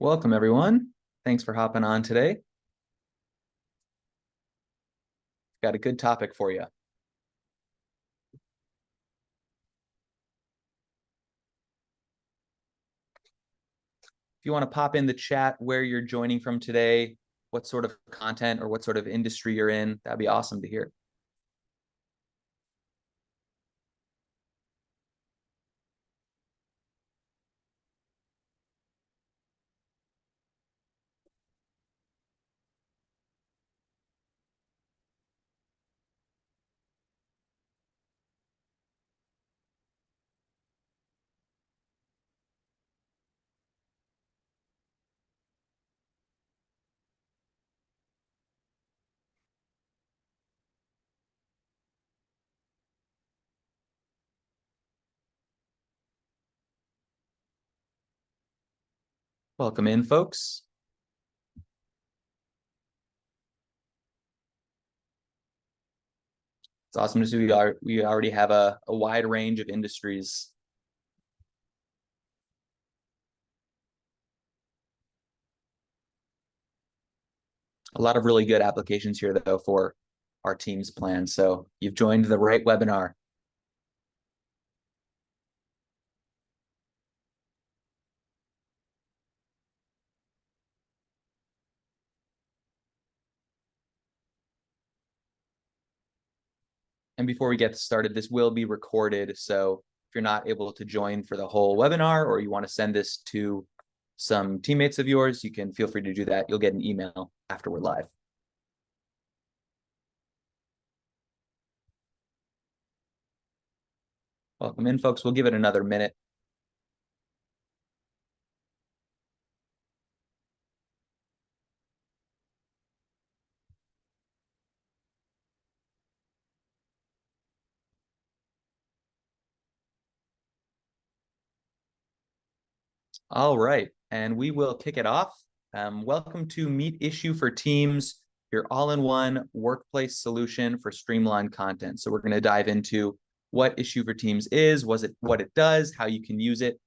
Welcome, everyone. Thanks for hopping on today. Got a good topic for you. If you want to pop in the chat where you're joining from today, what sort of content or what sort of industry you're in, that'd be awesome to hear. Welcome in, folks. It's awesome to see we already have a wide range of industries. A lot of really good applications here, though, for our Teams plan. So you've joined the right webinar. And before we get started, this will be recorded. So if you're not able to join for the whole webinar, or you want to send this to some teammates of yours, you can feel free to do that. You'll get an email after we're live. Welcome in, folks. We'll give it another minute. All right, and we will kick it off. Welcome to Meet Issuu for Teams, your all-in-one workplace solution for streamlined content. So we're going to dive into what Issuu for Teams is, what it does, how you can use it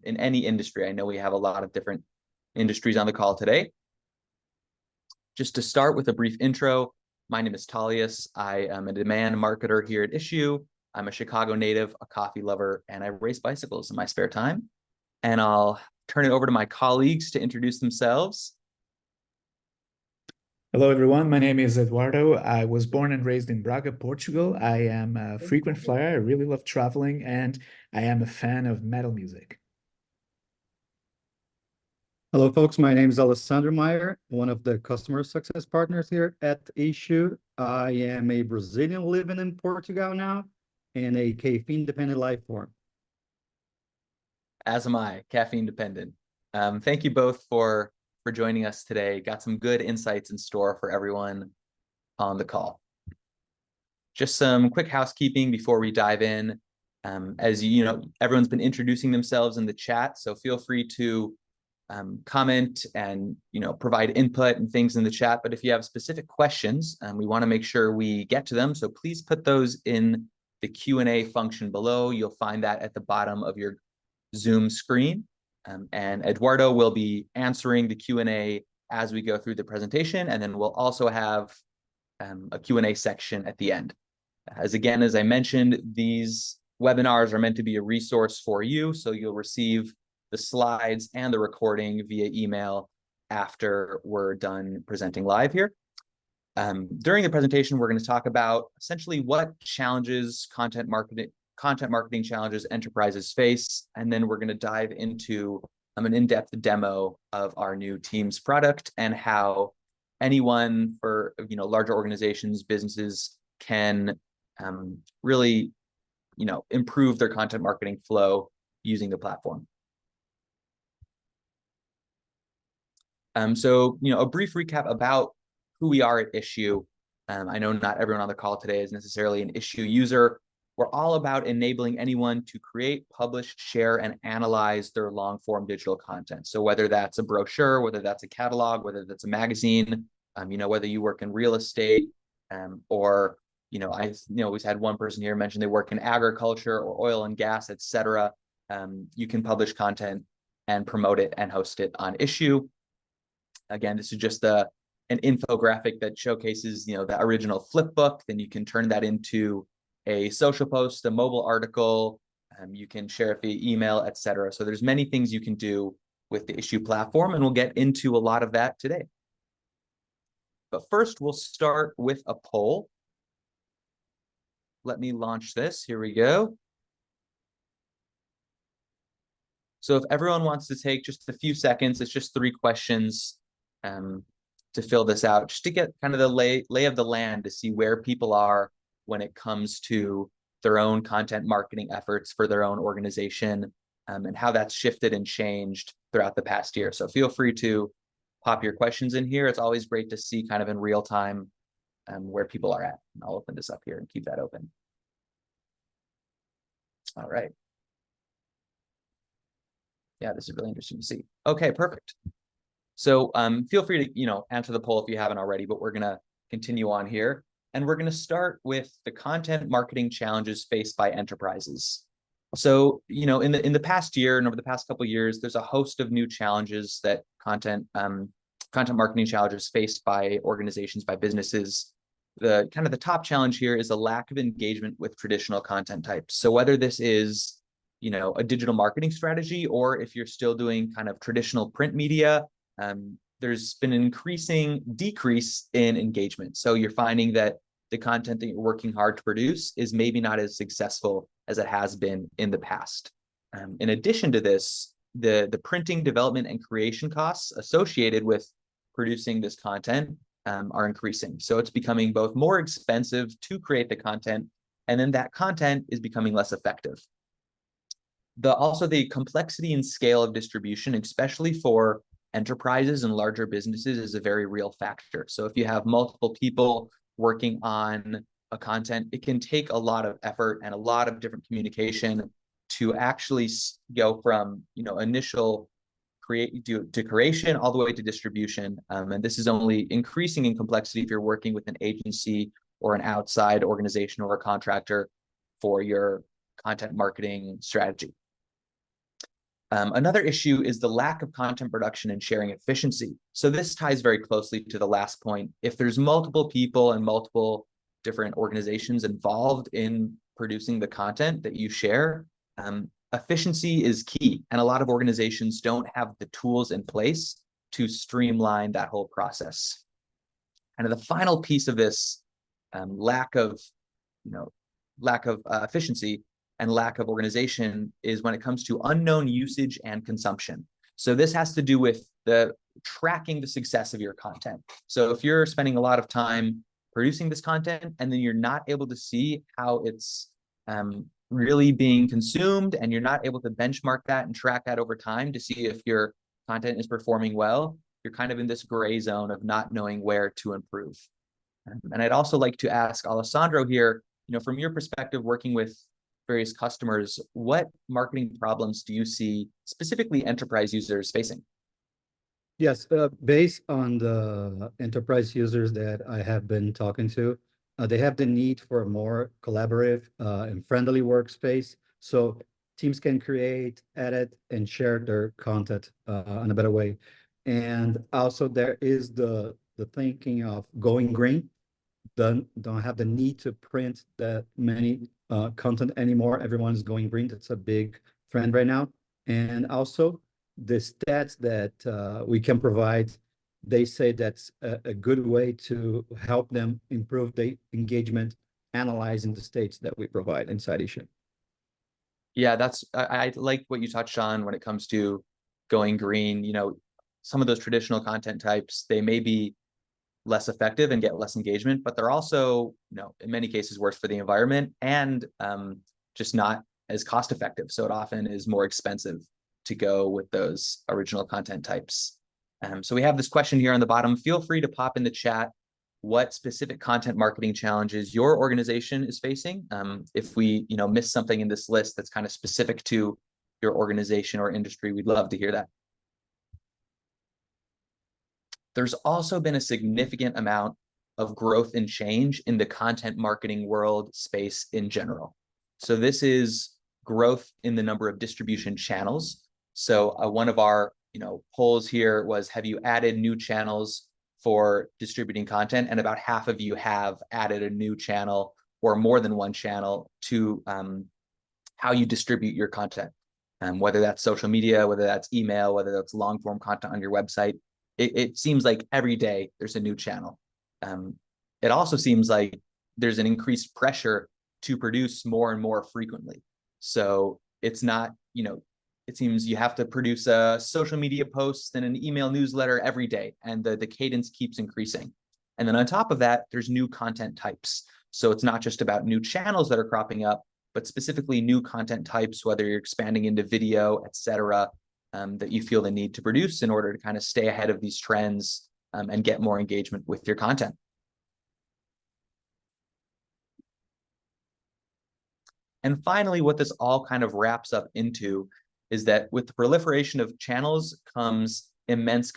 in any industry. I know we have a lot of different industries on the call today. Just to start with a brief intro, my name is Talius. I am a demand marketer here at Issuu. I'm a Chicago native, a coffee lover, and I race bicycles in my spare time. And I'll turn it over to my colleagues to introduce themselves. Hello, everyone. My name is Eduardo. I was born and raised in Braga, Portugal. I am a frequent flyer. I really love traveling, and I am a fan of metal music. Hello, folks. My name is Alessandro Meyer, one of the customer success partners here at Issuu. I am a Brazilian living in Portugal now and a caffeine-dependent life form. As am I, caffeine dependent. Thank you both for joining us today. Got some good insights in store for everyone on the call. Just some quick housekeeping before we dive in. As you know, everyone's been introducing themselves in the chat, so feel free to comment and provide input and things in the chat. But if you have specific questions, we want to make sure we get to them. So please put those in the Q&A function below. You'll find that at the bottom of your Zoom screen. And Eduardo will be answering the Q&A as we go through the presentation. And then we'll also have a Q&A section at the end. As I mentioned, these webinars are meant to be a resource for you. So you'll receive the slides and the recording via email after we're done presenting live here. During the presentation, we're going to talk about essentially what challenges content marketing challenges enterprises face, and then we're going to dive into an in-depth demo of our new Teams product and how anyone for larger organizations, businesses can really improve their content marketing flow using the platform. So a brief recap about who we are at Issuu. I know not everyone on the call today is necessarily an Issuu user. We're all about enabling anyone to create, publish, share, and analyze their long-form digital content. So whether that's a brochure, whether that's a catalog, whether that's a magazine, whether you work in real estate, or I always had one person here mention they work in agriculture or oil and gas, etc. You can publish content and promote it and host it on Issuu. Again, this is just an infographic that showcases, the original flip book. Then you can turn that into a social post, a mobile article. You can share it via email, etc. So there's many things you can do with the Issuu platform, and we'll get into a lot of that today. But first, we'll start with a poll. Let me launch this. Here we go. So if everyone wants to take just a few seconds, it's just 3 questions to fill this out, just to get kind of the lay of the land, to see where people are when it comes to their own content marketing efforts for their own organization, and how that's shifted and changed throughout the past year. So feel free to pop your questions in here. It's always great to see kind of in real time where people are at. And I'll open this up here and keep that open. All right. Yeah, this is really interesting to see. Okay, perfect. So feel free to, answer the poll if you haven't already, but we're going to continue on here. And we're going to start with the content marketing challenges faced by enterprises. So, in the past year and over the past couple of years, there's a host of new challenges that content marketing challenges faced by organizations, by businesses. The top challenge here is a lack of engagement with traditional content types. So whether this is, a digital marketing strategy, or if you're still doing kind of traditional print media, there's been an increasing decrease in engagement. So you're finding that the content that you're working hard to produce is maybe not as successful as it has been in the past. In addition to this, the printing, development, and creation costs associated with producing this content are increasing. So it's becoming both more expensive to create the content, and then that content is becoming less effective. Also, the complexity and scale of distribution, especially for enterprises and larger businesses, is a very real factor. So if you have multiple people working on a content, it can take a lot of effort and a lot of different communication to actually go from, initial to creation all the way to distribution. And this is only increasing in complexity if you're working with an agency or an outside organization or a contractor for your content marketing strategy. Another issue is the lack of content production and sharing efficiency. So this ties very closely to the last point. If there's multiple people and multiple different organizations involved in producing the content that you share, efficiency is key. And a lot of organizations don't have the tools in place to streamline that whole process. And the final piece of this lack of efficiency and lack of organization is when it comes to unknown usage and consumption. So this has to do with tracking the success of your content. So if you're spending a lot of time producing this content and then you're not able to see how it's really being consumed, and you're not able to benchmark that and track that over time to see if your content is performing well, you're kind of in this gray zone of not knowing where to improve. And I'd also like to ask Alessandro here, from your perspective, working with various customers, what marketing problems do you see specifically enterprise users facing? Yes, based on the enterprise users that I have been talking to, they have the need for a more collaborative and friendly workspace, so teams can create, edit, and share their content in a better way. And also there is the thinking of going green. Don't have the need to print that many content anymore. Everyone's going green. That's a big trend right now. And also the stats that we can provide, they say that's a good way to help them improve the engagement, analyzing the states that we provide inside Issuu. Yeah, I like what you touched on when it comes to going green. Some of those traditional content types, they may be less effective and get less engagement, but they're also, in many cases worse for the environment and just not as cost effective. So it often is more expensive to go with those original content types. So we have this question here on the bottom. Feel free to pop in the chat what specific content marketing challenges your organization is facing. If we, miss something in this list that's kind of specific to your organization or industry, we'd love to hear that. There's also been a significant amount of growth and change in the content marketing world space in general. So this is growth in the number of distribution channels. So one of our polls here was, have you added new channels for distributing content? And about half of you have added a new channel or more than one channel to how you distribute your content, whether that's social media, whether that's email, whether that's long form content on your website. It seems like every day there's a new channel. It also seems like there's an increased pressure to produce more and more frequently. So it's not, it seems you have to produce a social media post and an email newsletter every day, and the cadence keeps increasing. And then on top of that, there's new content types. So it's not just about new channels that are cropping up, but specifically new content types, whether you're expanding into video, et cetera, that you feel the need to produce in order to kind of stay ahead of these trends and get more engagement with your content. And finally, what this all kind of wraps up into is that with the proliferation of channels comes immense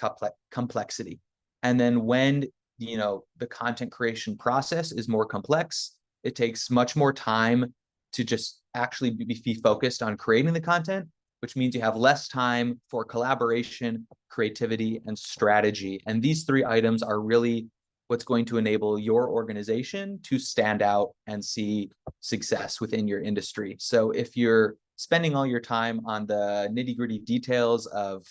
complexity. And then when the content creation process is more complex, it takes much more time to just actually be focused on creating the content, which means you have less time for collaboration, creativity, and strategy. And these three items are really what's going to enable your organization to stand out and see success within your industry. So if you're spending all your time on the nitty-gritty details of,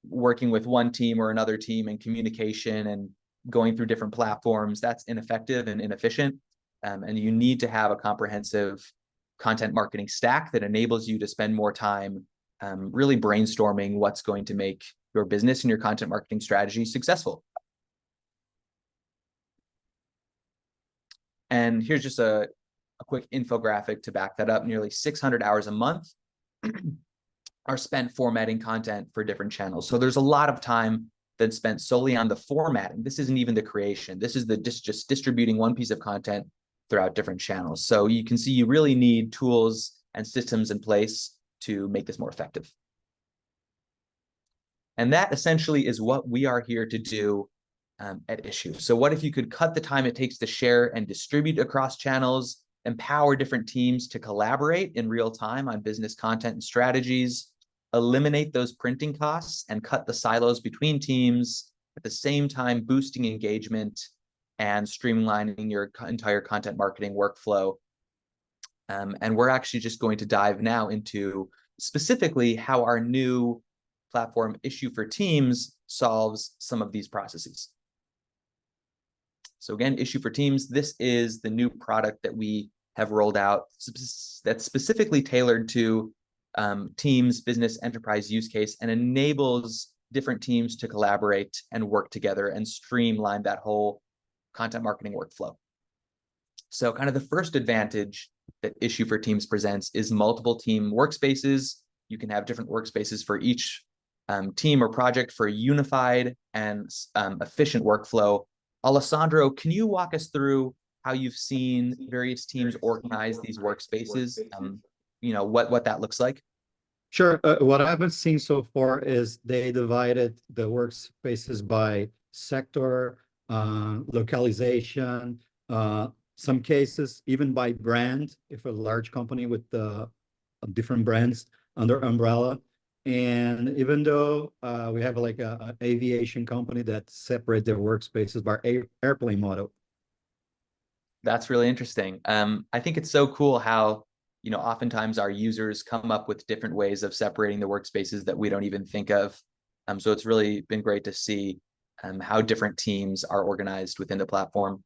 working with one team or another team and communication and going through different platforms, that's ineffective and inefficient. And you need to have a comprehensive content marketing stack that enables you to spend more time really brainstorming what's going to make your business and your content marketing strategy successful. And here's just a quick infographic to back that up. Nearly 600 hours a month are spent formatting content for different channels. So there's a lot of time that's spent solely on the formatting. This isn't even the creation. This is just distributing one piece of content throughout different channels. So you can see you really need tools and systems in place to make this more effective. And that essentially is what we are here to do at Issuu. So what if you could cut the time it takes to share and distribute across channels, empower different teams to collaborate in real time on business content and strategies, eliminate those printing costs and cut the silos between teams, at the same time boosting engagement and streamlining your entire content marketing workflow. And we're actually just going to dive now into specifically how our new platform Issuu for Teams solves some of these processes. So again, Issuu for Teams, this is the new product that we have rolled out that's specifically tailored to teams, business, enterprise use case, and enables different teams to collaborate and work together and streamline that whole content marketing workflow. So kind of the first advantage that Issuu for Teams presents is multiple team workspaces. You can have different workspaces for each team or project for a unified and efficient workflow. Alessandro, can you walk us through how you've seen various teams organize these workspaces? What that looks like? Sure. What I've been seeing so far is they divided the workspaces by sector, localization, some cases even by brand, if a large company with different brands under umbrella. And even though we have like an aviation company that separate their workspaces by airplane model. That's really interesting. I think it's so cool how, oftentimes our users come up with different ways of separating the workspaces that we don't even think of. So it's really been great to see how different teams are organized within the platform.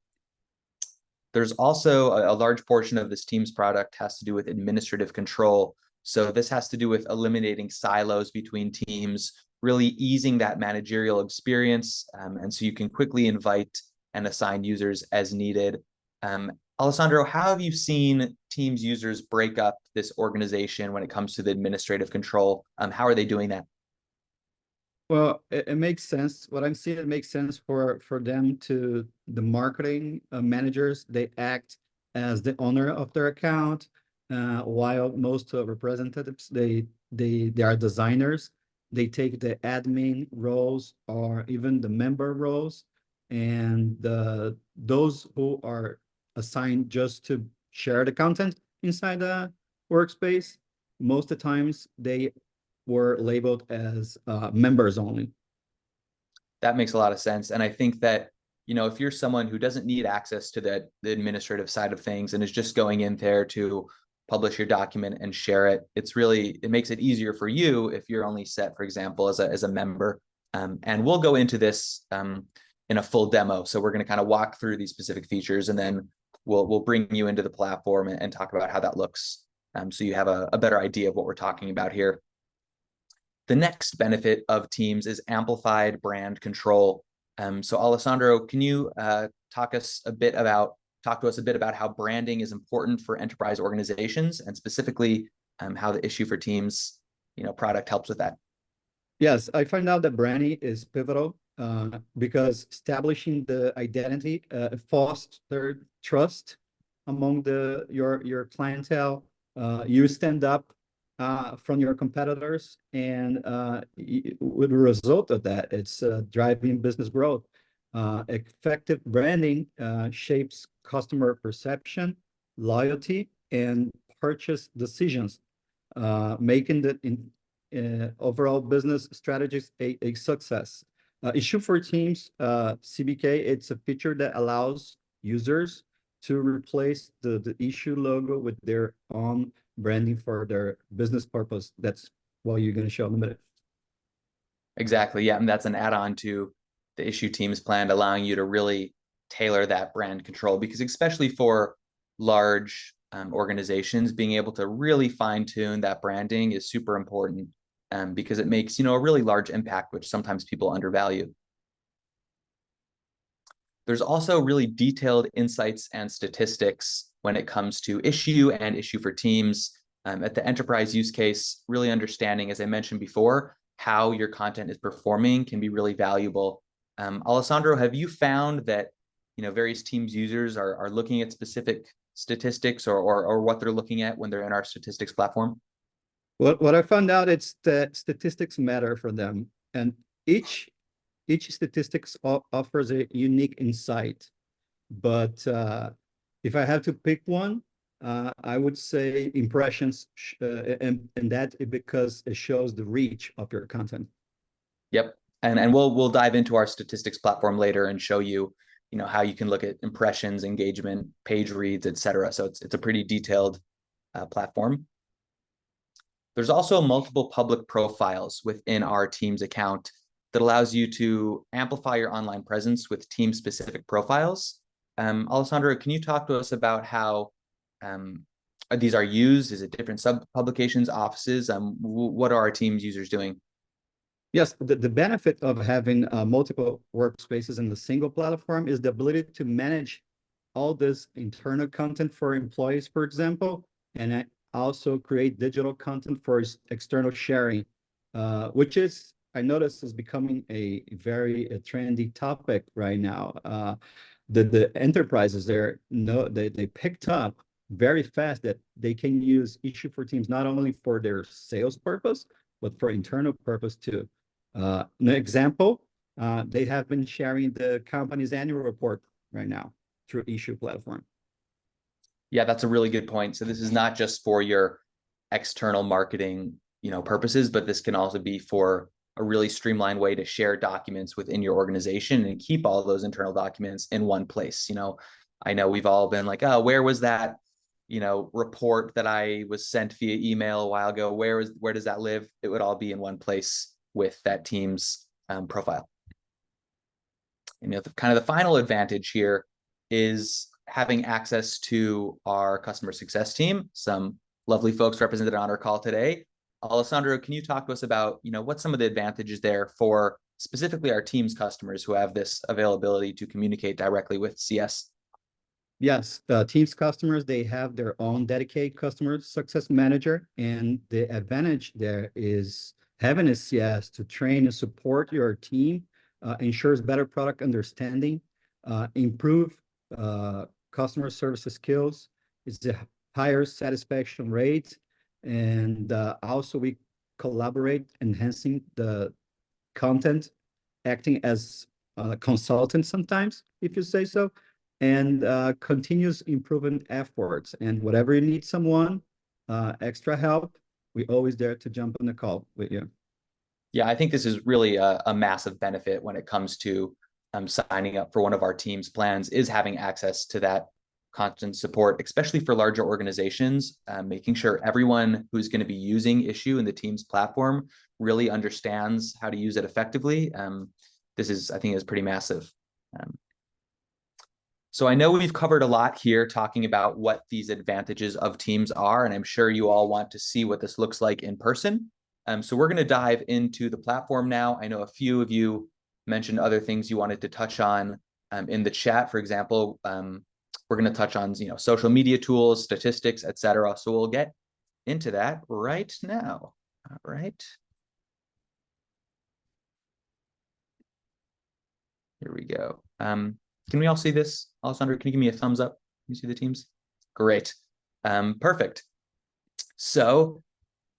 There's also a large portion of this Teams product has to do with administrative control. So this has to do with eliminating silos between teams, really easing that managerial experience. And so you can quickly invite and assign users as needed. Alessandro, how have you seen Teams users break up this organization when it comes to the administrative control? How are they doing that? Well, it makes sense. What I'm seeing, it makes sense for them the marketing managers, they act as the owner of their account, while most representatives, they are designers. They take the admin roles or even the member roles, and those who are assigned just to share the content inside the workspace, most of the times they were labeled as members only. That makes a lot of sense. And I think that, if you're someone who doesn't need access to the administrative side of things and is just going in there to publish your document and share it, it makes it easier for you if you're only set, for example, as a member. And we'll go into this in a full demo. So we're going to kind of walk through these specific features, and then we'll bring you into the platform and talk about how that looks. So you have a better idea of what we're talking about here. The next benefit of Teams is amplified brand control. So Alessandro, can you talk to us a bit about how branding is important for enterprise organizations, and specifically how the Issuu for Teams, product helps with that? Yes, I find out that branding is pivotal because establishing the identity fosters trust among your clientele. You stand up from your competitors, and with the result of that, it's driving business growth. Effective branding shapes customer perception, loyalty, and purchase decisions, making the overall business strategies a success. Issuu for Teams CBK, it's a feature that allows users to replace the Issuu logo with their own branding for their business purpose. That's what you're going to show in a minute. Exactly. Yeah. And that's an add-on to the Issuu Teams plan, allowing you to really tailor that brand control, because especially for large organizations, being able to really fine-tune that branding is super important, because it makes, a really large impact, which sometimes people undervalue. There's also really detailed insights and statistics when it comes to Issuu and Issuu for Teams. At the enterprise use case, really understanding, as I mentioned before, how your content is performing can be really valuable. Alessandro, have you found that various Teams users are looking at specific statistics or what they're looking at when they're in our statistics platform? What I found out, it's that statistics matter for them, and each statistics offers a unique insight. But if I have to pick one, I would say impressions, and that because it shows the reach of your content. Yep, and we'll dive into our statistics platform later and show you, how you can look at impressions, engagement, page reads, etc. So it's a pretty detailed platform. There's also multiple public profiles within our Teams account that allows you to amplify your online presence with team-specific profiles. Alessandro, can you talk to us about how these are used? Is it different sub-publications, offices? What are our Teams users doing? Yes, the benefit of having multiple workspaces in the single platform is the ability to manage all this internal content for employees, for example, and also create digital content for external sharing, which is, I noticed, is becoming a very trendy topic right now. The enterprises they picked up very fast that they can use Issuu for Teams not only for their sales purpose, but for internal purpose too. An example, they have been sharing the company's annual report right now through Issuu platform. Yeah, that's a really good point. So this is not just for your external marketing, purposes, but this can also be for a really streamlined way to share documents within your organization and keep all those internal documents in one place. I know we've all been like, oh, where was that, report that I was sent via email a while ago? Where does that live? It would all be in one place with that Teams profile. And the final advantage here is having access to our customer success team, some lovely folks represented on our call today. Alessandro, can you talk to us about, what some of the advantages there for specifically our Teams customers who have this availability to communicate directly with CS? Yes, Teams customers, they have their own dedicated customer success manager, and the advantage there is having a CS to train and support your team ensures better product understanding, improve customer service skills, it's a higher satisfaction rate, and also we collaborate, enhancing the content, acting as a consultant sometimes, if you say so, and continuous improvement efforts. And whatever you need someone extra help we're always there to jump on the call with you. Yeah, I think this is really a massive benefit when it comes to signing up for one of our team's plans, is having access to that constant support, especially for larger organizations, making sure everyone who's going to be using Issuu in the team's platform really understands how to use it effectively. This is, I think, is pretty massive. So I know we've covered a lot here talking about what these advantages of Teams are, and I'm sure you all want to see what this looks like in person. So we're going to dive into the platform now. I know a few of you mentioned other things you wanted to touch on in the chat. For example, we're going to touch on social media tools, statistics, etc. So we'll get into that right now. All right. Here we go. Can we all see this? Alessandro, can you give me a thumbs up? Can you see the teams? Great. Perfect. So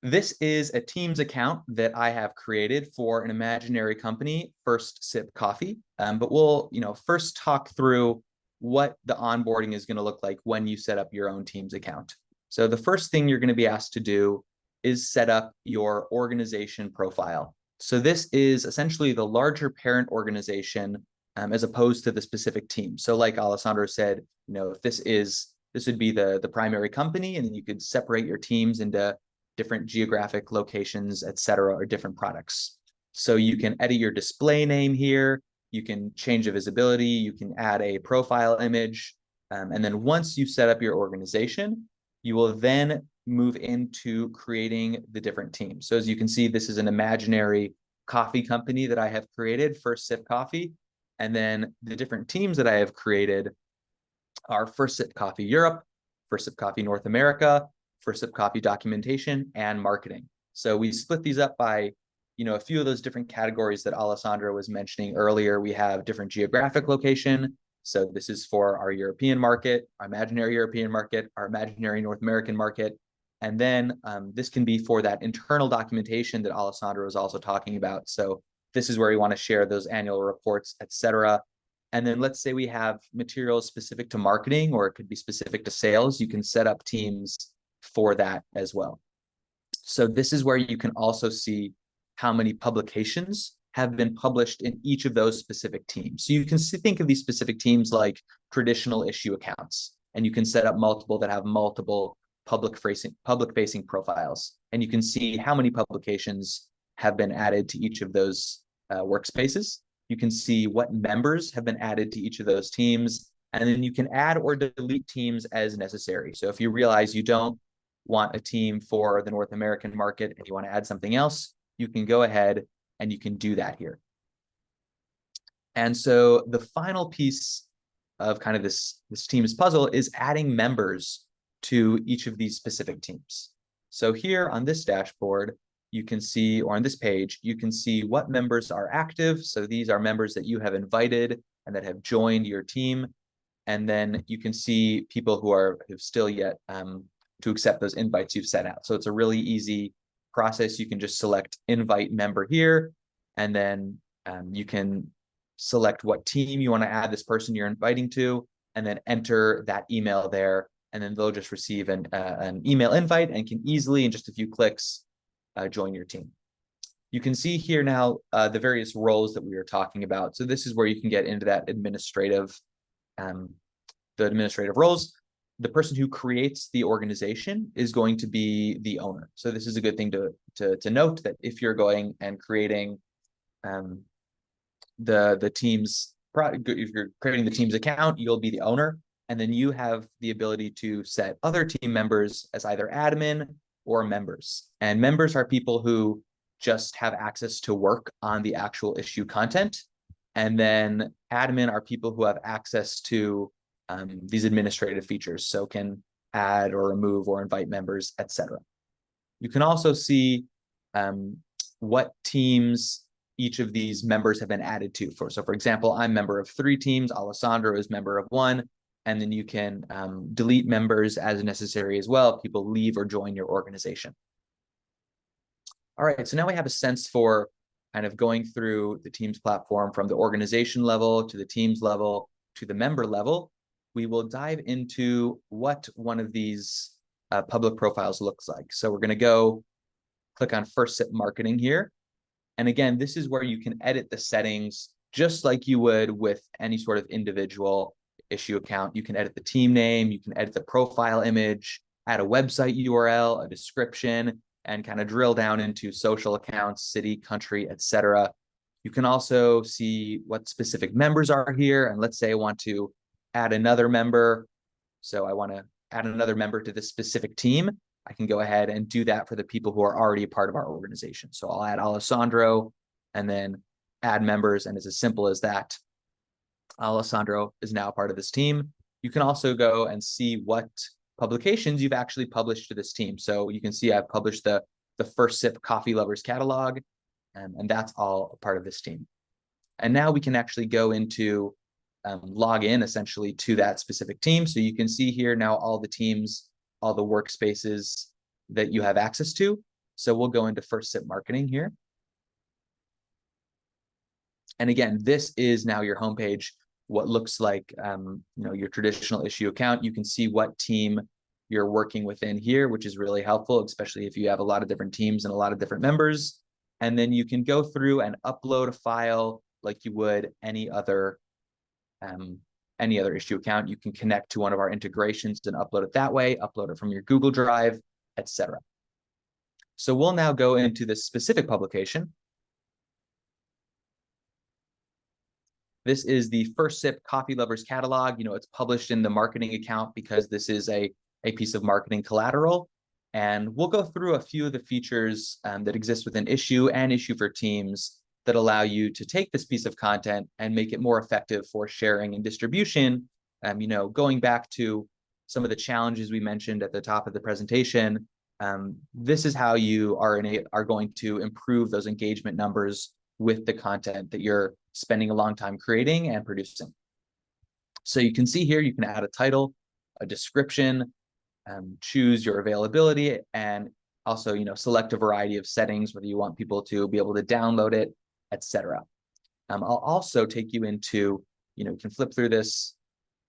this is a Teams account that I have created for an imaginary company, First Sip Coffee. But we'll, first talk through what the onboarding is going to look like when you set up your own Teams account. So the first thing you're going to be asked to do is set up your organization profile. So this is essentially the larger parent organization as opposed to the specific team. So like Alessandro said, if this would be the primary company, and then you could separate your teams into different geographic locations, et cetera, or different products. So you can edit your display name here. You can change the visibility. You can add a profile image. And then once you set up your organization, you will then move into creating the different teams. So as you can see, this is an imaginary coffee company that I have created, First Sip Coffee. And then the different teams that I have created are First Sip Coffee Europe, First Sip Coffee North America, First Sip Coffee Documentation, and Marketing. So we split these up by, a few of those different categories that Alessandro was mentioning earlier. We have different geographic location. So this is for our European market, our imaginary European market, our imaginary North American market. And then this can be for that internal documentation that Alessandro was also talking about. So this is where we want to share those annual reports, et cetera. And then let's say we have materials specific to marketing, or it could be specific to sales. You can set up teams for that as well. So this is where you can also see how many publications have been published in each of those specific teams. So you can think of these specific teams like traditional Issuu accounts, and you can set up multiple that have multiple public-facing profiles. And you can see how many publications have been added to each of those workspaces. You can see what members have been added to each of those teams, and then you can add or delete teams as necessary. So if you realize you don't want a team for the North American market and you want to add something else, you can go ahead and you can do that here. And so the final piece of kind of this team's puzzle is adding members to each of these specific teams. So here on this dashboard, you can see, or on this page, you can see what members are active. So these are members that you have invited and that have joined your team. And then you can see people who have still yet to accept those invites you've sent out. So it's a really easy process. You can just select invite member here, and then you can select what team you want to add this person you're inviting to, and then enter that email there. And then they'll just receive an email invite and can easily, in just a few clicks, join your team. You can see here now the various roles that we were talking about. So this is where you can get into that administrative roles. The person who creates the organization is going to be the owner. So this is a good thing to note, that if you're going and creating the team's if you're creating the team's account, you'll be the owner, and then you have the ability to set other team members as either admin or members. And members are people who just have access to work on the actual Issuu content, and then admin are people who have access to these administrative features, so can add or remove or invite members, etc. You can also see what teams each of these members have been added to. So for example, I'm member of 3 teams, Alessandro is member of 1, and then you can delete members as necessary as well if people leave or join your organization. All right, so now we have a sense for kind of going through the Teams platform from the organization level to the teams level to the member level. We will dive into what one of these public profiles looks like. So we're going to go click on First Sip Marketing here. And again, this is where you can edit the settings just like you would with any sort of individual issue account. You can edit the team name, you can edit the profile image, add a website URL, a description, and kind of drill down into social accounts, city, country, etc. You can also see what specific members are here. And let's say I want to add another member. So I want to add another member to this specific team. I can go ahead and do that for the people who are already a part of our organization. So I'll add Alessandro and then add members. And it's as simple as that. Alessandro is now part of this team. You can also go and see what publications you've actually published to this team. So you can see I've published the First Sip Coffee Lovers catalog, and that's all a part of this team. And now we can actually go into log in essentially to that specific team. So you can see here now all the teams, all the workspaces that you have access to. So we'll go into First Sip Marketing here. And again, this is now your homepage, what looks like your traditional issue account. You can see what team you're working within here, which is really helpful, especially if you have a lot of different teams and a lot of different members. And then you can go through and upload a file like you would any other issue account. You can connect to one of our integrations and upload it that way, upload it from your Google Drive, etc. So we'll now go into this specific publication. This is the First Sip Coffee Lovers catalog. It's published in the marketing account because this is a piece of marketing collateral. And we'll go through a few of the features that exist within Issuu and Issuu for Teams that allow you to take this piece of content and make it more effective for sharing and distribution. Going back to some of the challenges we mentioned at the top of the presentation, this is how you are going to improve those engagement numbers with the content that you're spending a long time creating and producing. So you can see here, you can add a title, a description, choose your availability, and also, select a variety of settings, whether you want people to be able to download it, etc. I'll also take you into, you can flip through this,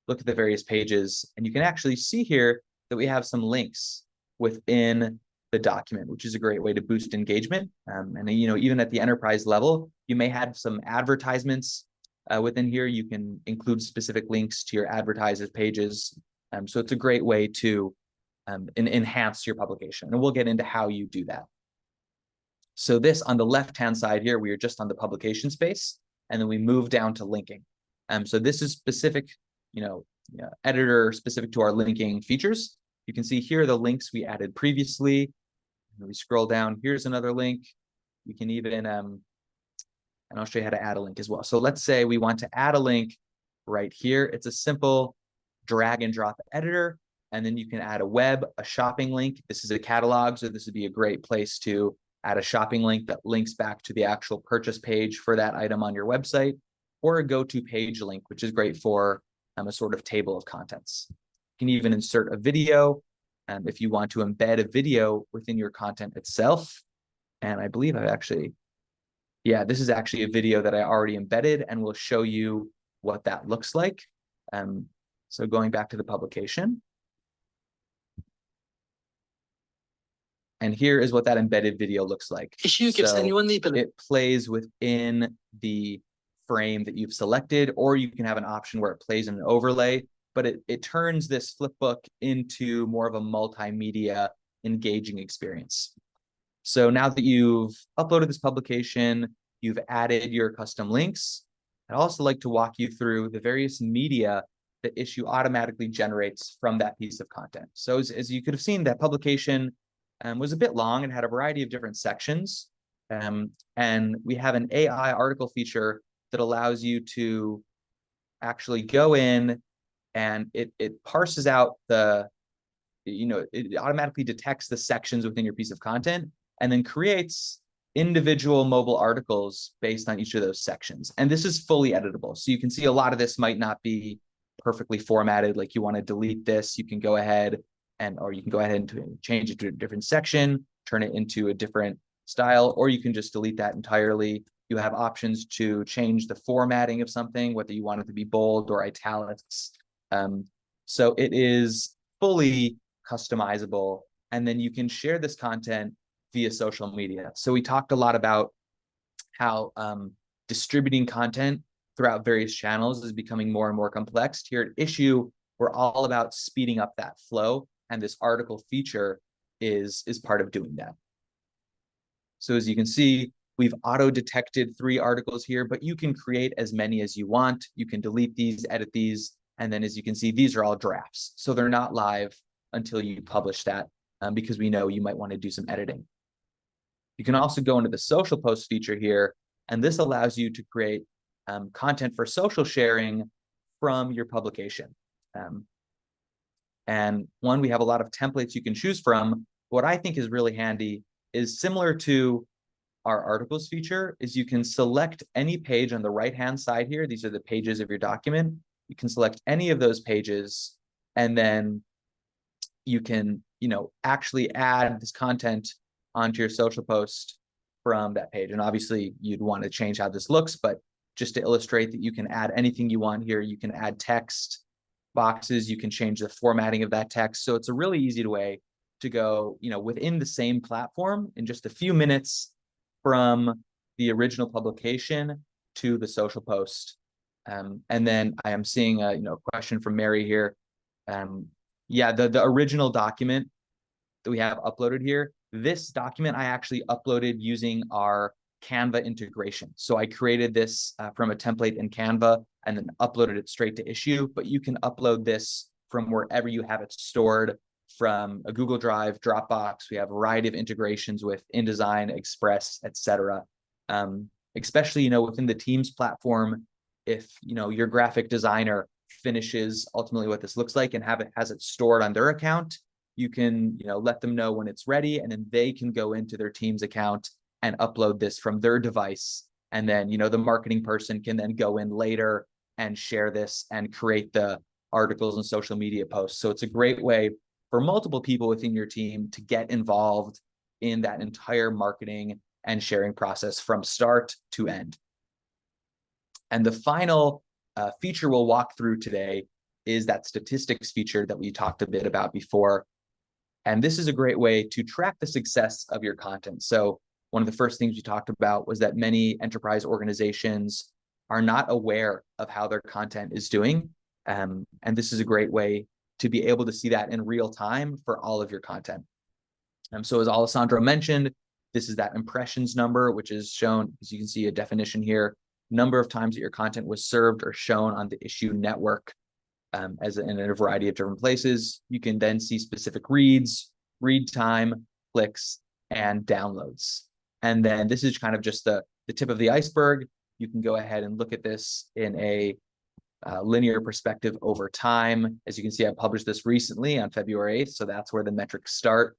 look at the various pages, and you can actually see here that we have some links within the document, which is a great way to boost engagement. And even at the enterprise level, you may have some advertisements within here. You can include specific links to your advertisers pages. So it's a great way to enhance your publication. And we'll get into how you do that. So this on the left-hand side here, we are just on the publication space, and then we move down to linking. So this is specific, editor specific to our linking features. You can see here are the links we added previously. We scroll down, here's another link. We can even, and I'll show you how to add a link as well. So let's say we want to add a link right here. It's a simple drag and drop editor, and then you can add a shopping link. This is a catalog, so this would be a great place to add a shopping link that links back to the actual purchase page for that item on your website, or a go-to page link, which is great for a sort of table of contents. You can even insert a video if you want to embed a video within your content itself. And I believe this is actually a video that I already embedded, and we'll show you what that looks like. So going back to the publication. And here is what that embedded video looks like. Issuu gives anyone the ability. It plays within the frame that you've selected, or you can have an option where it plays in an overlay, but it turns this flipbook into more of a multimedia engaging experience. So now that you've uploaded this publication, you've added your custom links, I'd also like to walk you through the various media that Issuu automatically generates from that piece of content. So as you could have seen, that publication was a bit long and had a variety of different sections. And we have an AI article feature that allows you to actually go in, and it parses out it automatically detects the sections within your piece of content and then creates individual mobile articles based on each of those sections. And this is fully editable. So you can see a lot of this might not be perfectly formatted. Like you want to delete this, you can go ahead or you can go ahead and change it to a different section, turn it into a different style, or you can just delete that entirely. You have options to change the formatting of something, whether you want it to be bold or italics. So it is fully customizable. And then you can share this content via social media. So we talked a lot about how distributing content throughout various channels is becoming more and more complex. Here at Issuu, we're all about speeding up that flow, and this article feature is part of doing that. So as you can see, we've auto-detected 3 articles here, but you can create as many as you want. You can delete these, edit these, and then as you can see, these are all drafts. So they're not live until you publish that, because we know you might want to do some editing. You can also go into the social post feature here, and this allows you to create content for social sharing from your publication. And one, we have a lot of templates you can choose from. What I think is really handy is similar to our articles feature, is you can select any page on the right-hand side here. These are the pages of your document. You can select any of those pages, and then you can, actually add this content onto your social post from that page. And obviously you'd want to change how this looks, but just to illustrate that you can add anything you want here. You can add text boxes, you can change the formatting of that text. So it's a really easy way to go, within the same platform in just a few minutes from the original publication to the social post. And then I am seeing a question from Mary here. Yeah, the original document that we have uploaded here, this document I actually uploaded using our Canva integration. So I created this from a template in Canva and then uploaded it straight to Issuu, but you can upload this from wherever you have it stored, from a Google Drive, Dropbox. We have a variety of integrations with InDesign, Express, etc. Especially, within the Teams platform, if, your graphic designer finishes ultimately what this looks like and has it stored on their account, you can, let them know when it's ready, and then they can go into their Teams account and upload this from their device. And then, the marketing person can then go in later and share this and create the articles and social media posts. So it's a great way for multiple people within your team to get involved in that entire marketing and sharing process from start to end. And the final feature we'll walk through today is that statistics feature that we talked a bit about before. And this is a great way to track the success of your content. So one of the first things we talked about was that many enterprise organizations are not aware of how their content is doing. And this is a great way to be able to see that in real time for all of your content. So as Alessandro mentioned, this is that impressions number, which is shown, as you can see, a definition here, number of times that your content was served or shown on the Issuu network, in a variety of different places. You can then see specific reads, read time, clicks, and downloads. And then this is kind of just the tip of the iceberg. You can go ahead and look at this in a linear perspective over time. As you can see, I published this recently on February 8th, so that's where the metrics start.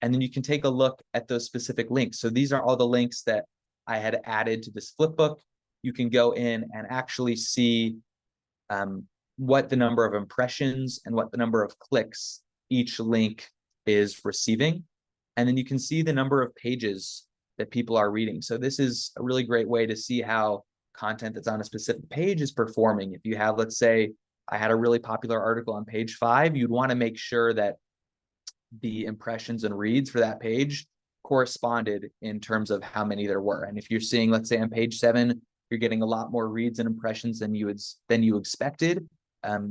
And then you can take a look at those specific links. So these are all the links that I had added to this flipbook. You can go in and actually see what the number of impressions and what the number of clicks each link is receiving. And then you can see the number of pages that people are reading. So this is a really great way to see how content that's on a specific page is performing. If you have, let's say, I had a really popular article on page 5, you'd want to make sure that the impressions and reads for that page corresponded in terms of how many there were. And if you're seeing, let's say on page 7, you're getting a lot more reads and impressions than you expected,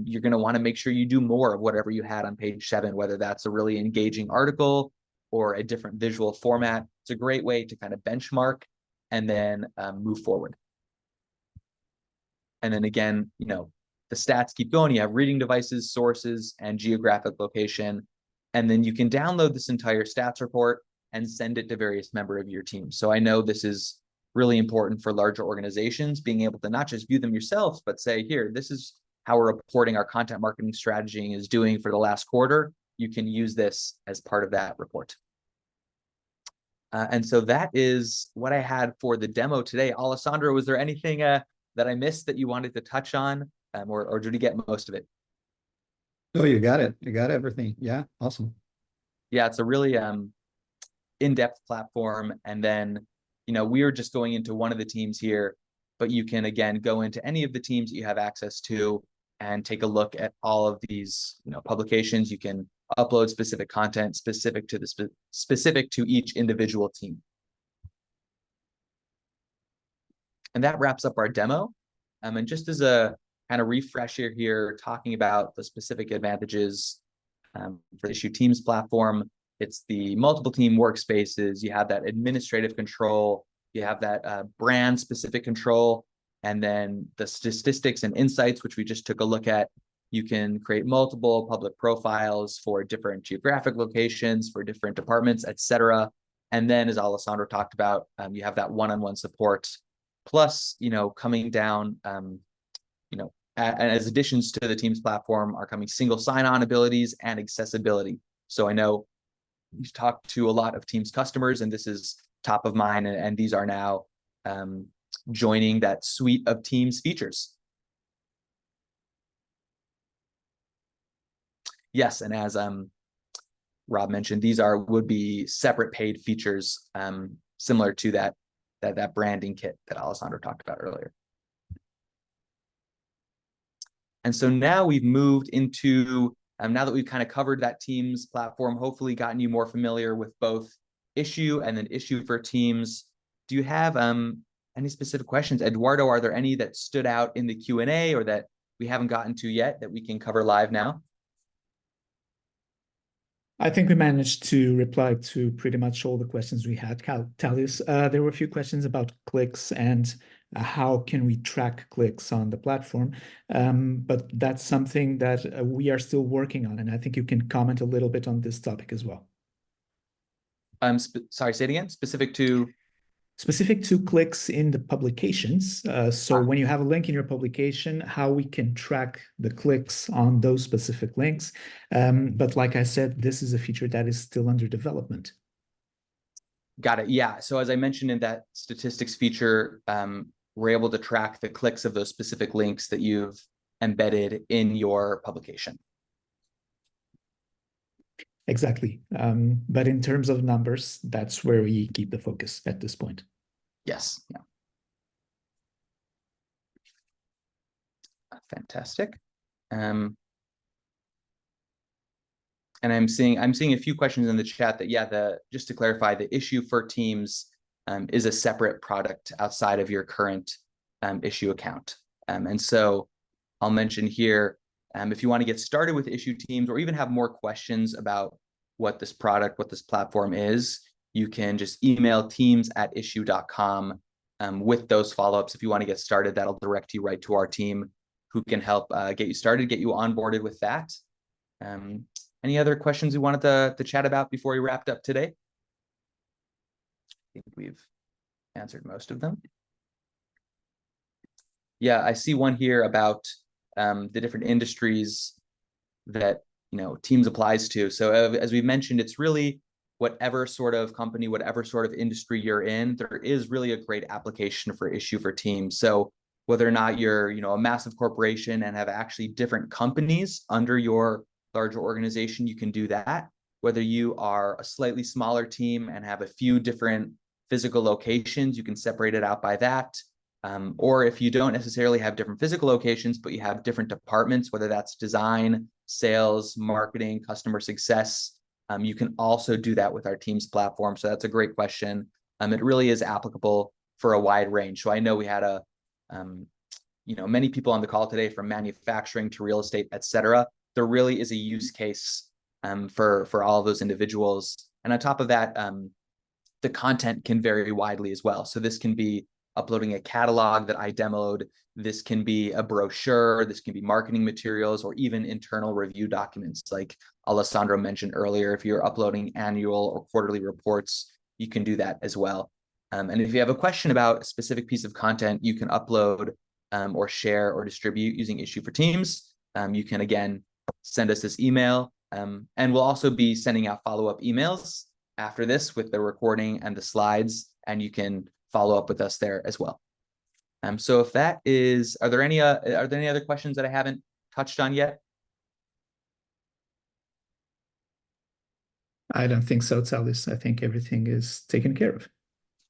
you're going to want to make sure you do more of whatever you had on page 7, whether that's a really engaging article or a different visual format. It's a great way to kind of benchmark and then move forward. And then again, the stats keep going. You have reading devices, sources, and geographic location. And then you can download this entire stats report and send it to various members of your team. So I know this is really important for larger organizations, being able to not just view them yourselves, but say, here, this is how we're reporting our content marketing strategy is doing for the last quarter. You can use this as part of that report. And so that is what I had for the demo today. Alessandro, was there anything that I missed that you wanted to touch on, or did you get most of it? Oh, you got it. You got everything. Yeah, awesome. Yeah, it's a really in-depth platform. And then, we are just going into one of the teams here, but you can, again, go into any of the teams that you have access to and take a look at all of these, publications. You can upload specific content specific to specific to each individual team. And that wraps up our demo. And just as a kind of refresher here, talking about the specific advantages for the Issuu Teams platform, it's the multiple team workspaces. You have that administrative control, you have that brand specific control, and then the statistics and insights, which we just took a look at. You can create multiple public profiles for different geographic locations, for different departments, etc. And then, as Alessandro talked about, you have that one-on-one support. Plus, coming down, as additions to the Teams platform are coming single sign-on abilities and accessibility. So I know you've talked to a lot of Teams customers, and this is top of mind, and these are now joining that suite of Teams features. Yes, and as Rob mentioned, these would be separate paid features, similar to that branding kit that Alessandro talked about earlier. And so now we've moved into, now that we've kind of covered that Teams platform, hopefully gotten you more familiar with both Issuu and then Issuu for Teams. Do you have any specific questions? Eduardo, are there any that stood out in the Q&A or that we haven't gotten to yet that we can cover live now? I think we managed to reply to pretty much all the questions we had. Thales, there were a few questions about clicks and how can we track clicks on the platform, but that's something that we are still working on, and I think you can comment a little bit on this topic as well. Sorry, say it again. Specific to clicks in the publications. So when you have a link in your publication, how we can track the clicks on those specific links. But like I said, this is a feature that is still under development. Got it. Yeah. So as I mentioned in that statistics feature, we're able to track the clicks of those specific links that you've embedded in your publication. Exactly. But in terms of numbers, that's where we keep the focus at this point. Yes. Yeah. Fantastic. And I'm seeing a few questions in the chat that, yeah, just to clarify, the Issuu for Teams is a separate product outside of your current Issuu account. And so I'll mention here, if you want to get started with Issuu Teams or even have more questions about what this platform is, you can just email teams@issuu.com with those follow-ups. If you want to get started, that'll direct you right to our team who can help get you started, get you onboarded with that. Any other questions we wanted to chat about before we wrapped up today? I think we've answered most of them. Yeah, I see one here about the different industries that Teams applies to. So as we mentioned, it's really whatever sort of company, whatever sort of industry you're in, there is really a great application for Issuu for Teams. So whether or not you're a massive corporation and have actually different companies under your larger organization, you can do that. Whether you are a slightly smaller team and have a few different physical locations, you can separate it out by that. Or if you don't necessarily have different physical locations, but you have different departments, whether that's design, sales, marketing, customer success, you can also do that with our Teams platform. So that's a great question. It really is applicable for a wide range. So I know we had many people on the call today, from manufacturing to real estate, et cetera. There really is a use case for all of those individuals. And on top of that, the content can vary widely as well. So this can be uploading a catalog that I demoed. This can be a brochure. This can be marketing materials, or even internal review documents like Alessandro mentioned earlier. If you're uploading annual or quarterly reports, you can do that as well. And if you have a question about a specific piece of content, you can upload or share or distribute using Issuu for Teams. You can, again, send us this email. And we'll also be sending out follow-up emails after this with the recording and the slides, and you can follow up with us there as well. So if that is, are there any other questions that I haven't touched on yet? I don't think so, Thales. I think everything is taken care of.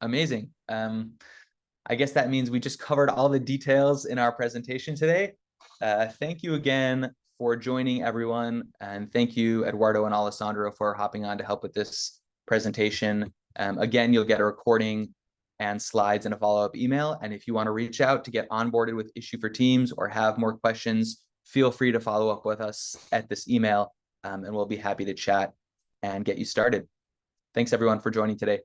Amazing. I guess that means we just covered all the details in our presentation today. Thank you again for joining, everyone. And thank you, Eduardo and Alessandro, for hopping on to help with this presentation. Again, you'll get a recording and slides in a follow-up email. And if you want to reach out to get onboarded with Issuu for Teams or have more questions, feel free to follow up with us at this email, and we'll be happy to chat and get you started. Thanks, everyone, for joining today.